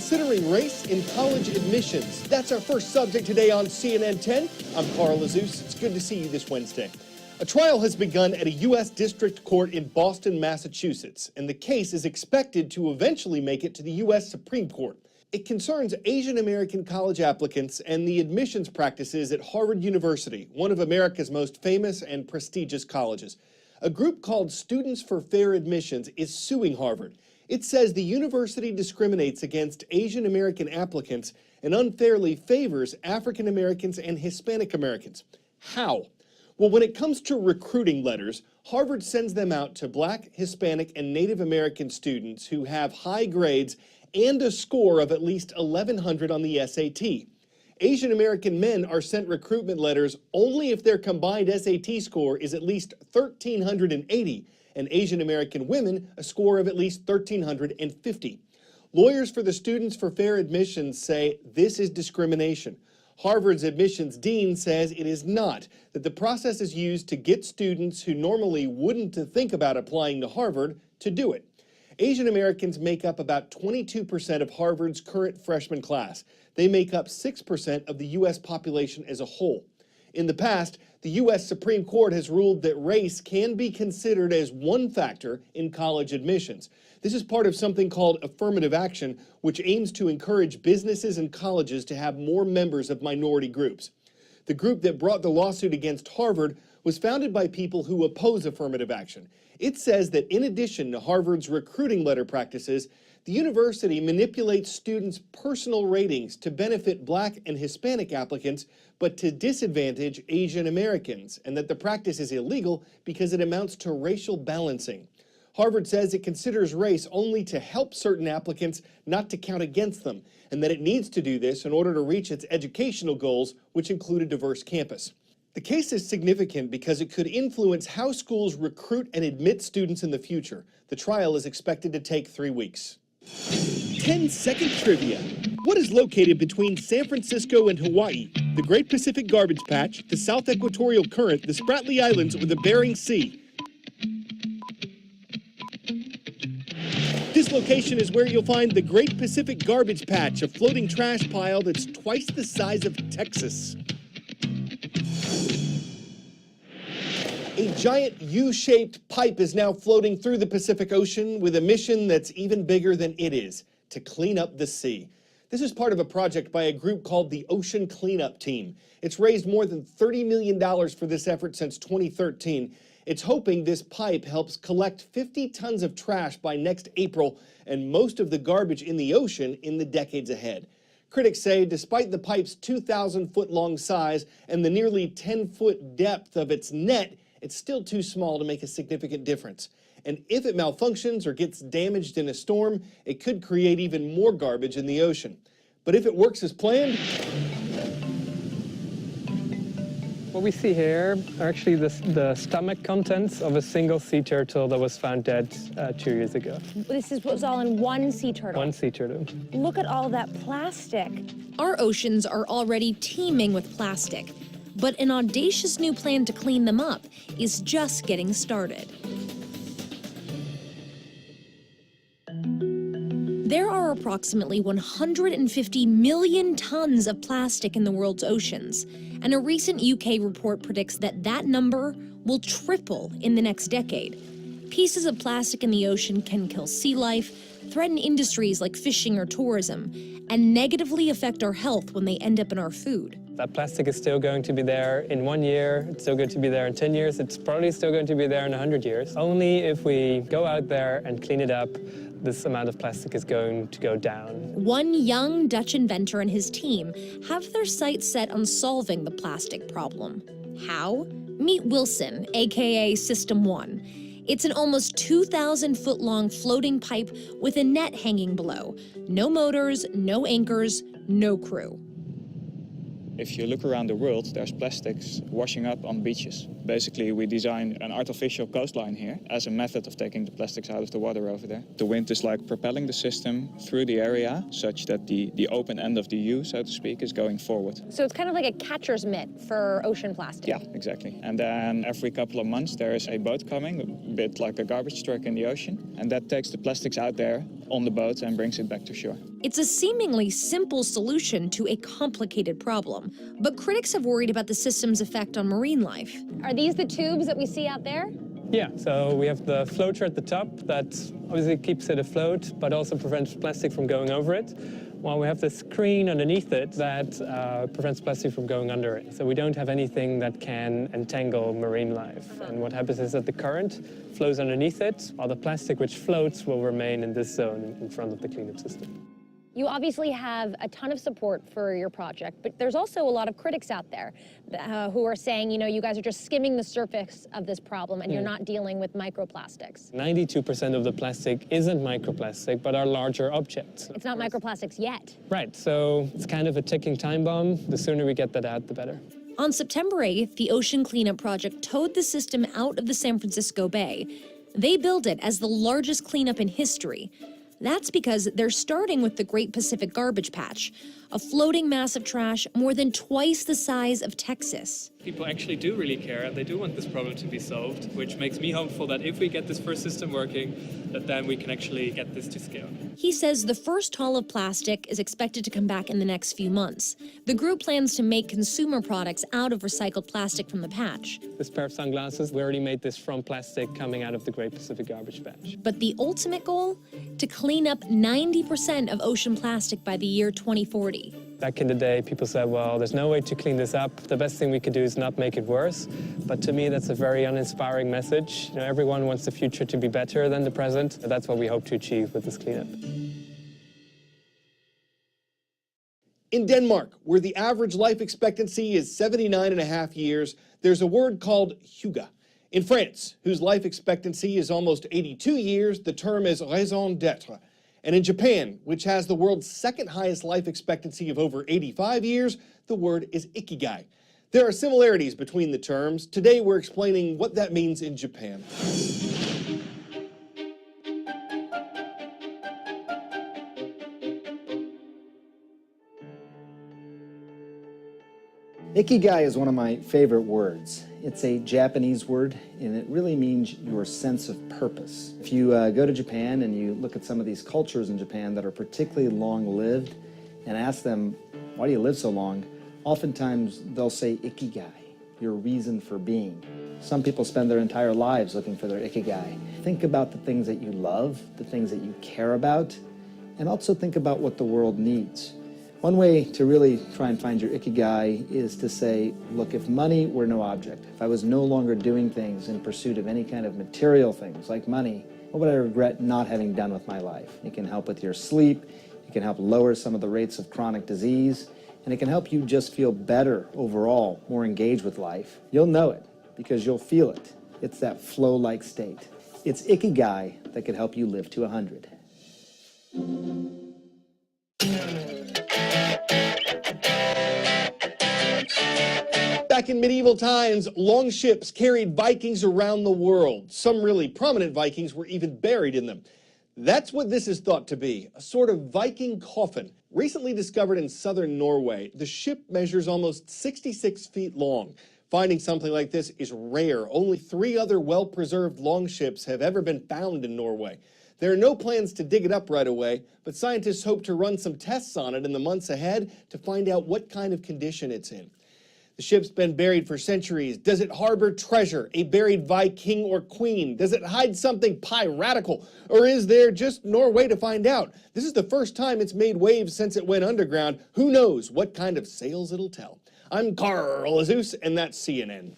considering race in college admissions. That's our first subject today on CNN 10. I'm Carl Azus. It's good to see you this Wednesday. A trial has begun at a U.S. District Court in Boston, Massachusetts, and the case is expected to eventually make it to the U.S. Supreme Court. It concerns Asian American college applicants and the admissions practices at Harvard University, one of America's most famous and prestigious colleges. A group called Students for Fair Admissions is suing Harvard. It says the university discriminates against Asian American applicants and unfairly favors African Americans and Hispanic Americans. How? Well, when it comes to recruiting letters, Harvard sends them out to Black, Hispanic, and Native American students who have high grades and a score of at least 1,100 on the SAT. Asian American men are sent recruitment letters only if their combined SAT score is at least 1,380, and Asian American women a score of at least 1,350. Lawyers for the Students for Fair Admissions say this is discrimination. Harvard's admissions dean says it is not, that the process is used to get students who normally wouldn't think about applying to Harvard to do it. Asian Americans make up about 22% of Harvard's current freshman class. They make up 6% of the U.S. population as a whole. In the past, the U.S. Supreme Court has ruled that race can be considered as one factor in college admissions. This is part of something called affirmative action, which aims to encourage businesses and colleges to have more members of minority groups. The group that brought the lawsuit against Harvard was founded by people who oppose affirmative action. It says that in addition to Harvard's recruiting letter practices, the university manipulates students' personal ratings to benefit Black and Hispanic applicants, but to disadvantage Asian Americans, and that the practice is illegal because it amounts to racial balancing. Harvard says it considers race only to help certain applicants, not to count against them, and that it needs to do this in order to reach its educational goals, which include a diverse campus. The case is significant because it could influence how schools recruit and admit students in the future. The trial is expected to take 3 weeks. 10-second trivia. What is located between San Francisco and Hawaii? The Great Pacific Garbage Patch, the South Equatorial Current, the Spratly Islands, or the Bering Sea? This location is where you'll find the Great Pacific Garbage Patch, a floating trash pile that's twice the size of Texas. A giant U-shaped pipe is now floating through the Pacific Ocean with a mission that's even bigger than it is, to clean up the sea. This is part of a project by a group called the Ocean Cleanup Team. It's raised more than $30 million for this effort since 2013. It's hoping this pipe helps collect 50 tons of trash by next April and most of the garbage in the ocean in the decades ahead. Critics say despite the pipe's 2,000-foot-long size and the nearly 10-foot depth of its net, it's still too small to make a significant difference. And if it malfunctions or gets damaged in a storm, it could create even more garbage in the ocean. But if it works as planned... What we see here are actually the stomach contents of a single sea turtle that was found dead 2 years ago. This is what was all in one sea turtle? One sea turtle. Look at all that plastic. Our oceans are already teeming with plastic, but an audacious new plan to clean them up is just getting started. There are approximately 150 million tons of plastic in the world's oceans, and a recent UK report predicts that that number will triple in the next decade. Pieces of plastic in the ocean can kill sea life, threaten industries like fishing or tourism, and negatively affect our health when they end up in our food. That plastic is still going to be there in 1 year, it's still going to be there in 10 years, it's probably still going to be there in 100 years. Only if we go out there and clean it up, this amount of plastic is going to go down. One young Dutch inventor and his team have their sights set on solving the plastic problem. How? Meet Wilson, aka System 1. It's an almost 2,000-foot-long floating pipe with a net hanging below. No motors, no anchors, no crew. If you look around the world, there's plastics washing up on beaches. Basically, we designed an artificial coastline here as a method of taking the plastics out of the water over there. The wind is like propelling the system through the area such that the open end of the U, so to speak, is going forward. So it's kind of like a catcher's mitt for ocean plastic. Yeah, exactly. And then every couple of months there is a boat coming, a bit like a garbage truck in the ocean, and that takes the plastics out there on the boat and brings it back to shore. It's a seemingly simple solution to a complicated problem, but critics have worried about the system's effect on marine life. Are these the tubes that we see out there? Yeah, so we have the floater at the top that obviously keeps it afloat, but also prevents plastic from going over it, while we have the screen underneath it that prevents plastic from going under it. So we don't have anything that can entangle marine life. And what happens is that the current flows underneath it, while the plastic which floats will remain in this zone in front of the cleanup system. You obviously have a ton of support for your project, but there's also a lot of critics out there who are saying, you know, you guys are just skimming the surface of this problem and you're not dealing with microplastics. 92% of the plastic isn't microplastic, but are larger objects. It's not microplastics yet. Right, so it's kind of a ticking time bomb. The sooner we get that out, the better. On September 8th, the Ocean Cleanup Project towed the system out of the San Francisco Bay. They billed it as the largest cleanup in history. That's because they're starting with the Great Pacific Garbage Patch, a floating mass of trash more than twice the size of Texas. People actually do really care, and they do want this problem to be solved, which makes me hopeful that if we get this first system working, that then we can actually get this to scale. He says the first haul of plastic is expected to come back in the next few months. The group plans to make consumer products out of recycled plastic from the patch. This pair of sunglasses, we already made this from plastic coming out of the Great Pacific Garbage Patch. But the ultimate goal? To clean up 90% of ocean plastic by the year 2040. Back in the day, people said, well, there's no way to clean this up. The best thing we could do is not make it worse. But to me, that's a very uninspiring message. You know, everyone wants the future to be better than the present. That's what we hope to achieve with this cleanup. In Denmark, where the average life expectancy is 79.5 years, there's a word called hygge. In France, whose life expectancy is almost 82 years, the term is raison d'être. And in Japan, which has the world's second highest life expectancy of over 85 years, the word is ikigai. There are similarities between the terms. Today we're explaining what that means in Japan. Ikigai is one of my favorite words. It's a Japanese word, and it really means your sense of purpose. If you go to Japan and you look at some of these cultures in Japan that are particularly long-lived and ask them, why do you live so long? Oftentimes they'll say ikigai, your reason for being. Some people spend their entire lives looking for their ikigai. Think about the things that you love, the things that you care about, and also think about what the world needs. One way to really try and find your ikigai is to say, look, if money were no object, if I was no longer doing things in pursuit of any kind of material things like money, what would I regret not having done with my life? It can help with your sleep, it can help lower some of the rates of chronic disease, and it can help you just feel better overall, more engaged with life. You'll know it because you'll feel it. It's that flow-like state. It's ikigai that could help you live to 100. Back in medieval times, long ships carried Vikings around the world. Some really prominent Vikings were even buried in them. That's what this is thought to be, a sort of Viking coffin. Recently discovered in southern Norway, the ship measures almost 66 feet long. Finding something like this is rare. Only 3 other well-preserved longships have ever been found in Norway. There are no plans to dig it up right away, but scientists hope to run some tests on it in the months ahead to find out what kind of condition it's in. The ship's been buried for centuries. Does it harbor treasure, a buried Viking or queen? Does it hide something piratical? Or is there just Norway to find out? This is the first time it's made waves since it went underground. Who knows what kind of sails it'll tell? I'm Carl Azuz, and that's CNN.